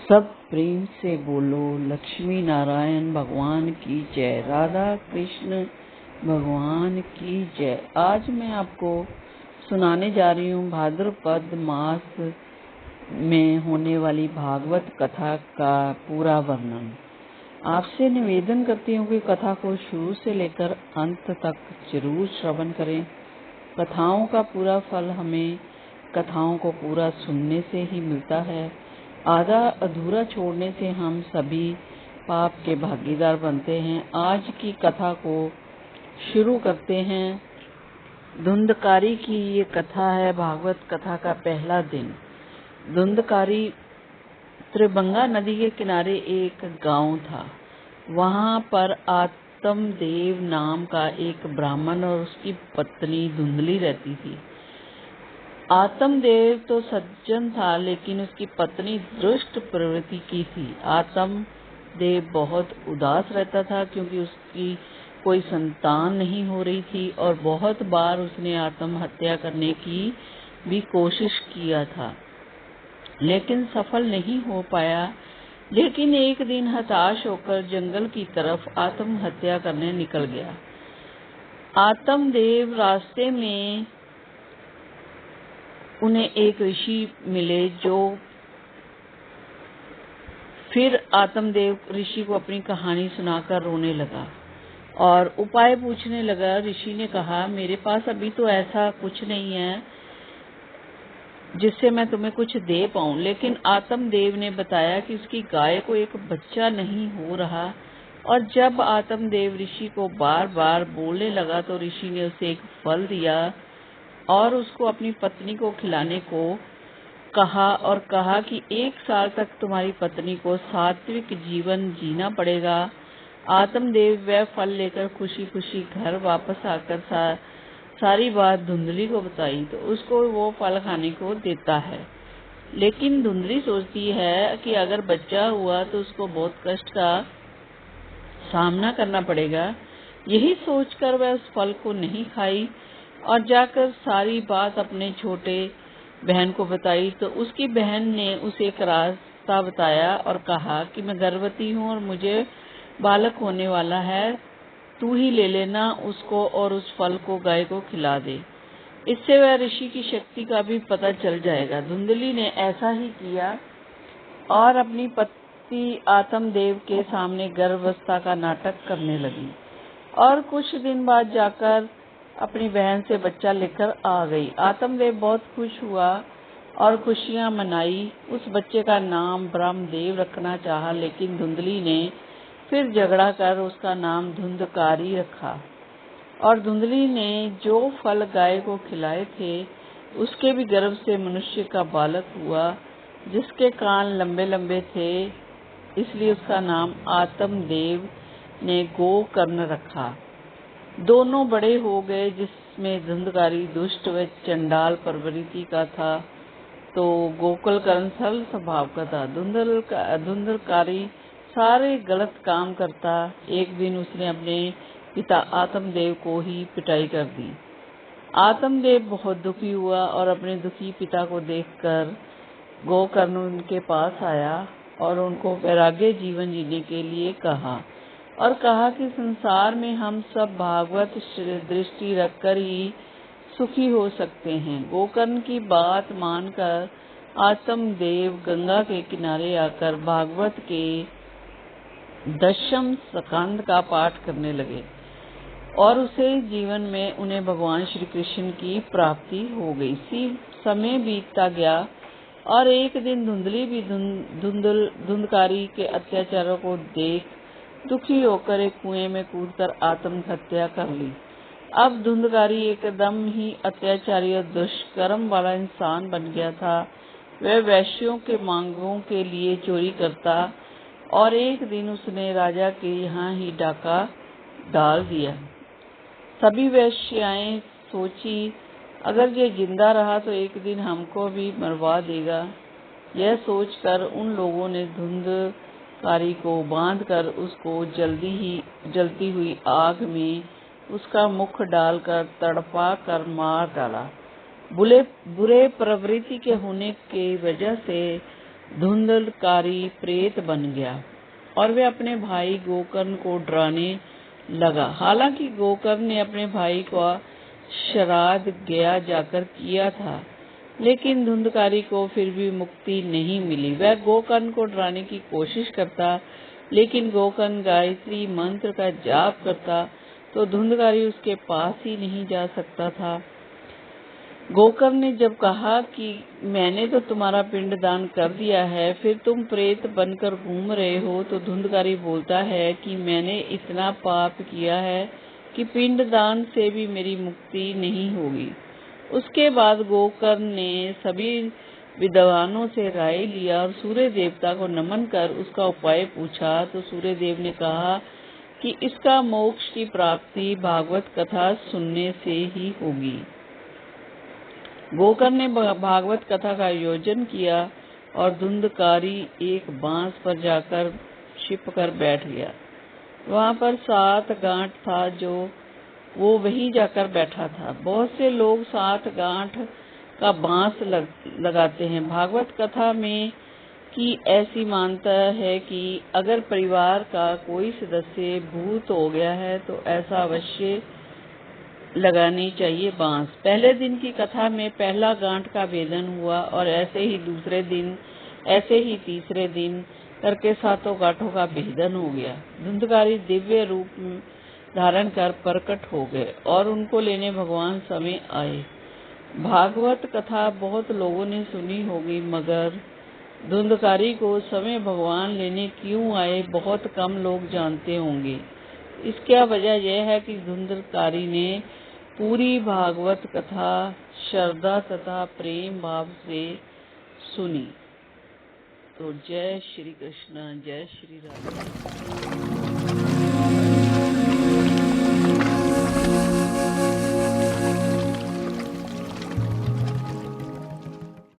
सब प्रेम से बोलो लक्ष्मी नारायण भगवान की जय, राधा कृष्ण भगवान की जय। आज मैं आपको सुनाने जा रही हूँ भाद्रपद मास में होने वाली भागवत कथा का पूरा वर्णन। आपसे निवेदन करती हूँ कि कथा को शुरू से लेकर अंत तक जरूर श्रवण करें। कथाओं का पूरा फल हमें कथाओं को पूरा सुनने से ही मिलता है। आधा अधूरा छोड़ने से हम सभी पाप के भागीदार बनते हैं। आज की कथा को शुरू करते हैं। धुंधकारी की ये कथा है, भागवत कथा का पहला दिन। धुंधकारी त्रिभंगा नदी के किनारे एक गांव था। वहां पर आत्मदेव नाम का एक ब्राह्मण और उसकी पत्नी धुंधली रहती थी। आत्मदेव तो सज्जन था, लेकिन उसकी पत्नी दुष्ट प्रवृत्ति की थी। आत्मदेव बहुत उदास रहता था क्योंकि उसकी कोई संतान नहीं हो रही थी और बहुत बार उसने आत्महत्या करने की भी कोशिश किया था, लेकिन सफल नहीं हो पाया। लेकिन एक दिन हताश होकर जंगल की तरफ आत्महत्या करने निकल गया। आत्मदेव रास्ते में उन्हें एक ऋषि मिले, जो फिर आत्मदेव ऋषि को अपनी कहानी सुनाकर रोने लगा और उपाय पूछने लगा। ऋषि ने कहा, मेरे पास अभी तो ऐसा कुछ नहीं है जिससे मैं तुम्हें कुछ दे पाऊं, लेकिन आत्मदेव ने बताया कि उसकी गाय को एक बच्चा नहीं हो रहा। और जब आत्मदेव ऋषि को बार बार बोलने लगा तो ऋषि ने उसे एक फल दिया और उसको अपनी पत्नी को खिलाने को कहा और कहा कि 1 साल तक तुम्हारी पत्नी को सात्विक जीवन जीना पड़ेगा। आत्मदेव वह फल लेकर खुशी खुशी घर वापस आकर सारी बात धुंधली को बताई तो उसको वो फल खाने को देता है। लेकिन धुंधली सोचती है कि अगर बच्चा हुआ तो उसको बहुत कष्ट का सामना करना पड़ेगा। यही सोचकर वह उस फल को नहीं खाई और जाकर सारी बात अपने छोटे बहन को बताई तो उसकी बहन ने उसे एक रास्ता बताया और कहा कि मैं गर्भवती हूँ और मुझे बालक होने वाला है, तू ही ले लेना उसको और उस फल को गाय को खिला दे। इससे वह ऋषि की शक्ति का भी पता चल जाएगा। धुंधली ने ऐसा ही किया और अपनी पति आत्मदेव के सामने गर्भावस्था का नाटक करने लगी और कुछ दिन बाद जाकर अपनी बहन से बच्चा लेकर आ गई। आत्मदेव बहुत खुश हुआ और खुशियां मनाई। उस बच्चे का नाम ब्रह्मदेव रखना चाहा, लेकिन धुंधली ने फिर झगड़ा कर उसका नाम धुंधकारी रखा। और धुंधली ने जो फल गाय को खिलाए थे उसके भी गर्भ से मनुष्य का बालक हुआ, जिसके कान लंबे लंबे थे, इसलिए उसका नाम आत्मदेव ने गोकर्ण रखा। दोनों बड़े हो गए, जिसमें धुंधकारी दुष्ट व चंडाल प्रवृत्ति का था तो गोकुलकर्ण सरल स्वभाव का था। धुंधकारी सारे गलत काम करता। एक दिन उसने अपने पिता आत्मदेव को ही पिटाई कर दी। आत्मदेव बहुत दुखी हुआ और अपने दुखी पिता को देखकर गोकर्ण उनके पास आया और उनको वैराग्य जीवन जीने के लिए कहा और कहा कि संसार में हम सब भागवत दृष्टि रखकर ही सुखी हो सकते हैं। गोकर्ण की बात मानकर आत्मदेव गंगा के किनारे आकर भागवत के 10वें स्कंद का पाठ करने लगे और उसे जीवन में उन्हें भगवान श्री कृष्ण की प्राप्ति हो गई। समय बीतता गया और एक दिन धुंधली भी धुंधकारी के अत्याचारों को देख दुखी होकर एक कुएं में कूदकर आत्महत्या कर ली। अब धुंधकारी एकदम ही अत्याचारी और दुष्कर्म वाला इंसान बन गया था। वह वैश्यों के मांगों के लिए चोरी करता और एक दिन उसने राजा के यहाँ ही डाका डाल दिया। सभी वैश्याएं सोची, अगर ये जिंदा रहा तो एक दिन हमको भी मरवा देगा। यह सोचकर उन लोगों ने धुंधकारी को बांधकर उसको जलती हुई आग में उसका मुख डालकर तड़पा कर मार डाला। बुरे प्रवृत्ति के होने के वजह से धुंधलकारी प्रेत बन गया और वे अपने भाई गोकर्ण को डराने लगा। हालांकि गोकर्ण ने अपने भाई का श्राद्ध गया जाकर किया था, लेकिन धुंधकारी को फिर भी मुक्ति नहीं मिली। वह गोकर्ण को डराने की कोशिश करता, लेकिन गोकर्ण गायत्री मंत्र का जाप करता तो धुंधकारी उसके पास ही नहीं जा सकता था। गोकर्ण ने जब कहा कि मैंने तो तुम्हारा पिंडदान कर दिया है, फिर तुम प्रेत बनकर घूम रहे हो, तो धुंधकारी बोलता है कि मैंने इतना पाप किया है कि पिंडदान से भी मेरी मुक्ति नहीं होगी। उसके बाद गोकर्ण ने सभी विद्वानों से राय लिया और सूर्य देवता को नमन कर उसका उपाय पूछा, तो सूर्य देव ने कहा कि इसका मोक्ष की प्राप्ति भागवत कथा सुनने से ही होगी। गोकर्ण ने भागवत कथा का आयोजन किया और धुंधकारी एक बांस पर जाकर छिप कर बैठ गया। वहां पर 7 गांठ था जो वो वहीं जाकर बैठा था। बहुत से लोग 7 गांठ का बांस लगाते हैं। भागवत कथा में की ऐसी मान्यता है कि अगर परिवार का कोई सदस्य भूत हो गया है तो ऐसा अवश्य लगानी चाहिए बांस। पहले दिन की कथा में पहला गांठ का भेदन हुआ और ऐसे ही दूसरे दिन, ऐसे ही तीसरे दिन करके 7 गांठों का भेदन हो गया। धुंधकारी दिव्य रूप धारण कर प्रकट हो गए और उनको लेने भगवान समय आए। भागवत कथा बहुत लोगों ने सुनी होगी, मगर धुंधकारी को समय भगवान लेने क्यों आए बहुत कम लोग जानते होंगे। इसका वजह यह है कि धुंधकारी ने पूरी भागवत कथा श्रद्धा तथा प्रेम भाव से सुनी। तो जय श्री कृष्ण, जय श्री राम।